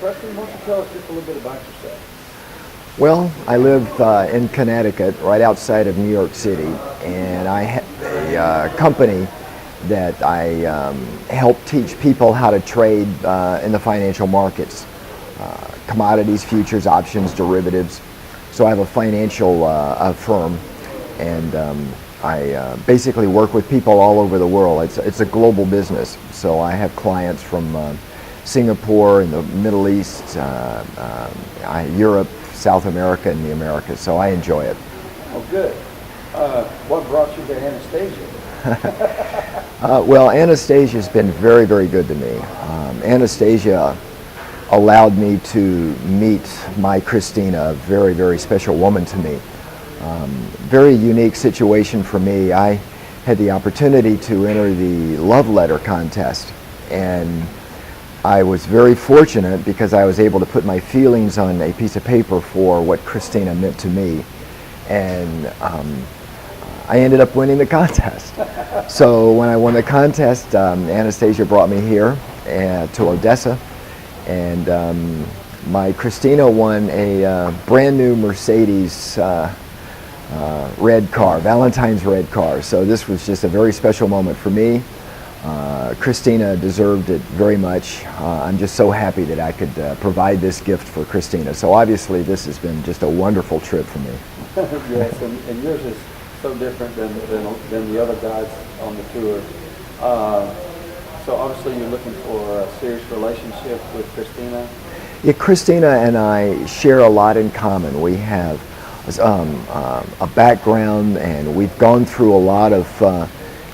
Preston, why don't you tell us just a little bit about yourself? Well, I live in Connecticut, right outside of New York City, and I have a company that I help teach people how to trade in the financial markets, commodities, futures, options, derivatives. So I have a financial firm, and I basically work with people all over the world. It's a global business, so I have clients from Singapore and the Middle East, Europe, South America, and the Americas, so I enjoy it. Oh, good. What brought you to Anastasia? Well, Anastasia's been very, very good to me. Anastasia allowed me to meet my Christina, a very, very special woman to me. Very unique situation for me. I had the opportunity to enter the love letter contest, and I was very fortunate because I was able to put my feelings on a piece of paper for what Christina meant to me, and I ended up winning the contest. So when I won the contest, Anastasia brought me here to Odessa, and my Christina won a brand new Mercedes red car, Valentine's red car. So this was just a very special moment for me. Christina deserved it very much. I'm just so happy that I could provide this gift for Christina. So obviously this has been just a wonderful trip for me. Yes, and yours is so different than the other guys on the tour. So obviously you're looking for a serious relationship with Christina? Yeah, Christina and I share a lot in common. We have a background, and we've gone through a lot of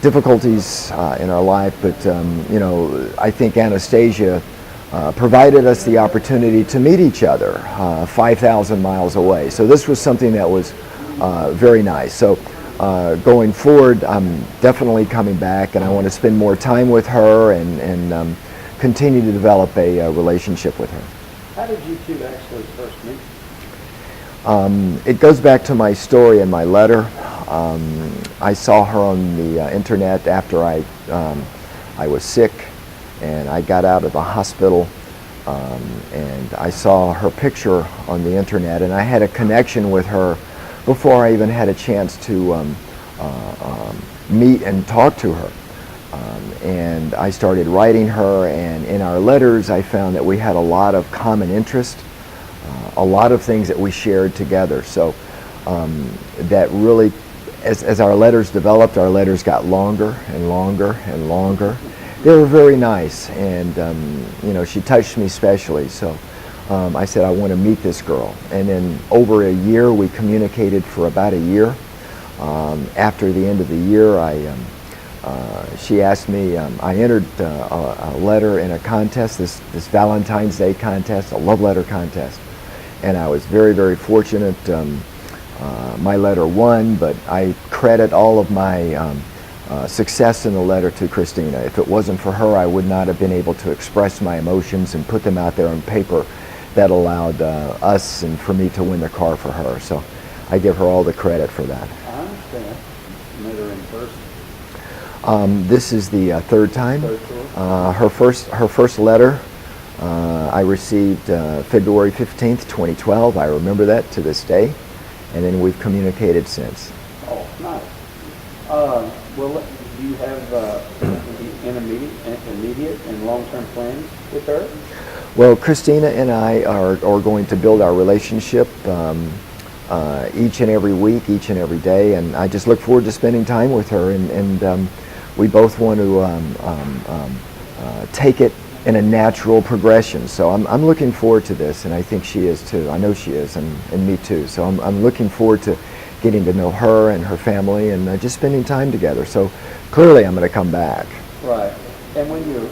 difficulties in our life, but you know, I think Anastasia provided us the opportunity to meet each other 5,000 miles away. So this was something that was very nice. So going forward, I'm definitely coming back, and I want to spend more time with her and continue to develop a relationship with her. How did you two actually first meet? It goes back to my story in my letter. I saw her on the internet after I was sick, and I got out of the hospital, and I saw her picture on the internet, and I had a connection with her before I even had a chance to meet and talk to her. And I started writing her, and in our letters I found that we had a lot of common interest, a lot of things that we shared together. So that really, as our letters developed, our letters got longer and longer and longer. They were very nice, and you know, she touched me specially. So I said, I want to meet this girl. And then over a year, we communicated for about a year. After the end of the year, she asked me, I entered a letter in a contest, this Valentine's Day contest, a love letter contest. And I was very, very fortunate. My letter won, but I credit all of my success in the letter to Christina. If it wasn't for her, I would not have been able to express my emotions and put them out there on paper. That allowed us and for me to win the car for her. So I give her all the credit for that. I understand. You met her in person? This is the third time. Her first letter I received February 15th, 2012. I remember that to this day. And then we've communicated since. Oh, nice. Well, do you have intermediate and long-term plans with her? Well, Christina and I are going to build our relationship each and every week, each and every day, and I just look forward to spending time with her, and we both want to take it in a natural progression. So I'm looking forward to this, and I think she is too. I know she is, and me too. So I'm looking forward to getting to know her and her family, and just spending time together. So clearly I'm going to come back. Right. And when you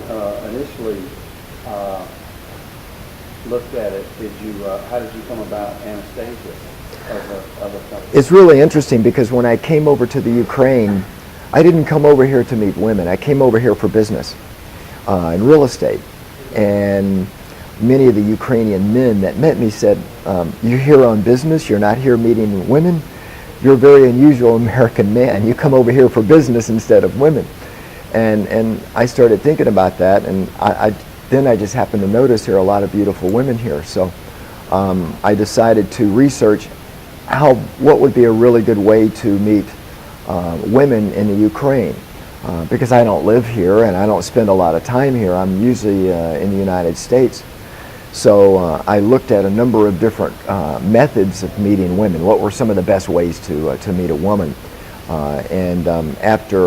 initially looked at it, how did you come about Anastasia of a company? It's really interesting because when I came over to the Ukraine, I didn't come over here to meet women. I came over here for business in real estate. And many of the Ukrainian men that met me said, you're here on business, you're not here meeting women. You're a very unusual American man. You come over here for business instead of women. And I started thinking about that, and then I just happened to notice there are a lot of beautiful women here. So I decided to research what would be a really good way to meet women in the Ukraine. Because I don't live here and I don't spend a lot of time here. I'm usually in the United States. So I looked at a number of different methods of meeting women. What were some of the best ways to meet a woman? After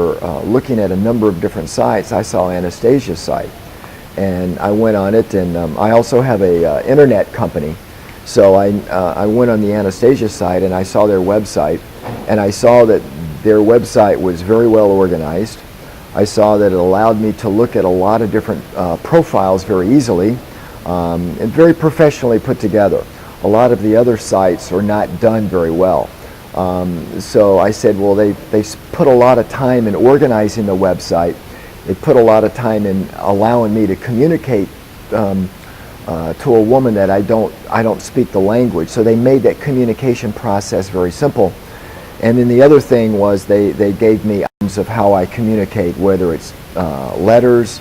looking at a number of different sites, I saw Anastasia's site. And I went on it, and I also have a internet company. So I went on the Anastasia site and I saw their website, and I saw that their website was very well organized. I saw that it allowed me to look at a lot of different profiles very easily and very professionally put together. A lot of the other sites are not done very well. So I said, well, they put a lot of time in organizing the website. They put a lot of time in allowing me to communicate to a woman that I don't speak the language. So they made that communication process very simple. And then the other thing was they gave me items of how I communicate, whether it's letters,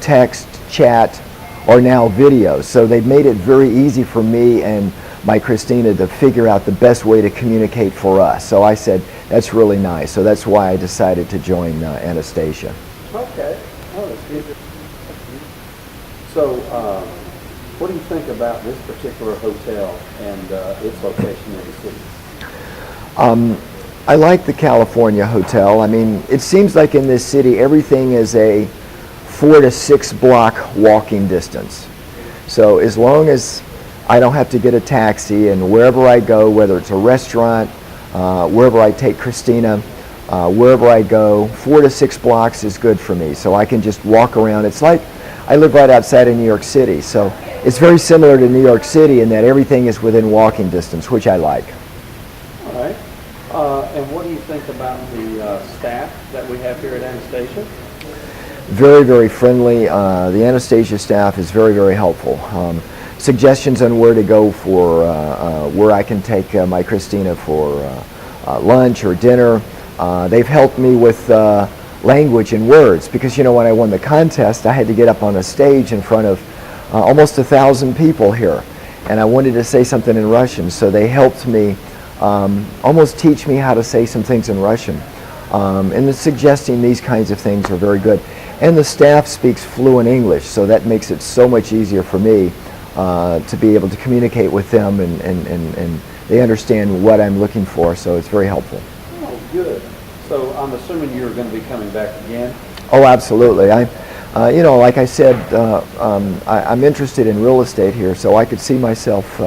text, chat, or now videos. So they've made it very easy for me and my Christina to figure out the best way to communicate for us. So I said, that's really nice. So that's why I decided to join Anastasia. Okay. Oh, that's good. So what do you think about this particular hotel and its location in the city? I like the California hotel. I mean, it seems like in this city everything is a 4 to 6 block walking distance. So as long as I don't have to get a taxi, and wherever I go, whether it's a restaurant, wherever I take Christina, wherever I go, 4 to 6 blocks is good for me. So I can just walk around. It's like I live right outside of New York City. So it's very similar to New York City in that everything is within walking distance, which I like. All right. And what do you think about the staff that we have here at Anastasia? Very, very friendly. The Anastasia staff is very, very helpful. Suggestions on where to go for where I can take my Christina for lunch or dinner. They've helped me with language and words, because when I won the contest I had to get up on a stage in front of almost 1,000 people here, and I wanted to say something in Russian, so they helped me almost teach me how to say some things in Russian. And suggesting these kinds of things are very good. And the staff speaks fluent English, so that makes it so much easier for me to be able to communicate with them, and they understand what I'm looking for, so it's very helpful. Oh, good. So I'm assuming you're going to be coming back again? Oh, absolutely. Like I said, I'm interested in real estate here, so I could see myself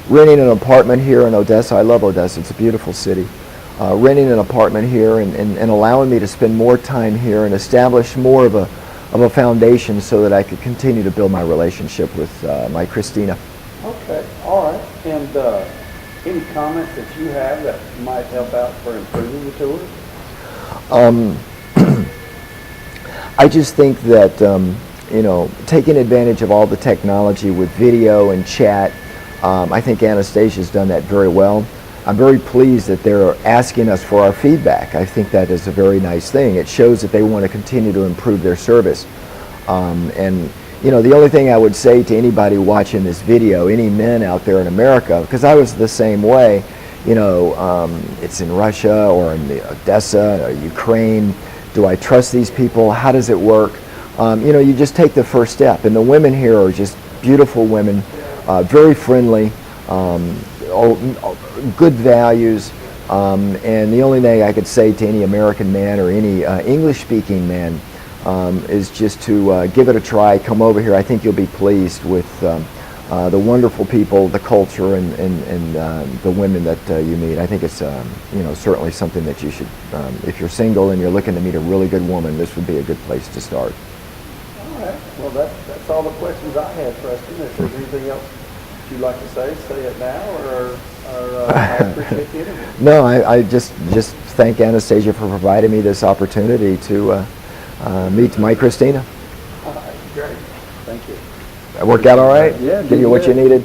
renting an apartment here in Odessa. I love Odessa. It's a beautiful city. Renting an apartment here and allowing me to spend more time here and establish more of a foundation so that I could continue to build my relationship with my Christina. Okay, all right. And any comments that you have that might help out for improving the tour? I just think that taking advantage of all the technology with video and chat, I think Anastasia's done that very well. I'm very pleased that they're asking us for our feedback. I think that is a very nice thing. It shows that they want to continue to improve their service. The only thing I would say to anybody watching this video, any men out there in America, because I was the same way, it's in Russia or in Odessa or Ukraine. Do I trust these people? How does it work? You just take the first step. And the women here are just beautiful women, very friendly, good values, and the only thing I could say to any American man or any English-speaking man is just to give it a try. Come over here. I think you'll be pleased with the wonderful people, the culture, and the women that you meet. I think it's certainly something that you should, if you're single and you're looking to meet a really good woman, this would be a good place to start. All right. Well, that's all the questions I had, Preston. If there's anything else you'd like to say it now, or I appreciate the interview. No, I just thank Anastasia for providing me this opportunity to meet my Christina. All right, great. Thank you. That worked out all right? Yeah. Give you what you needed?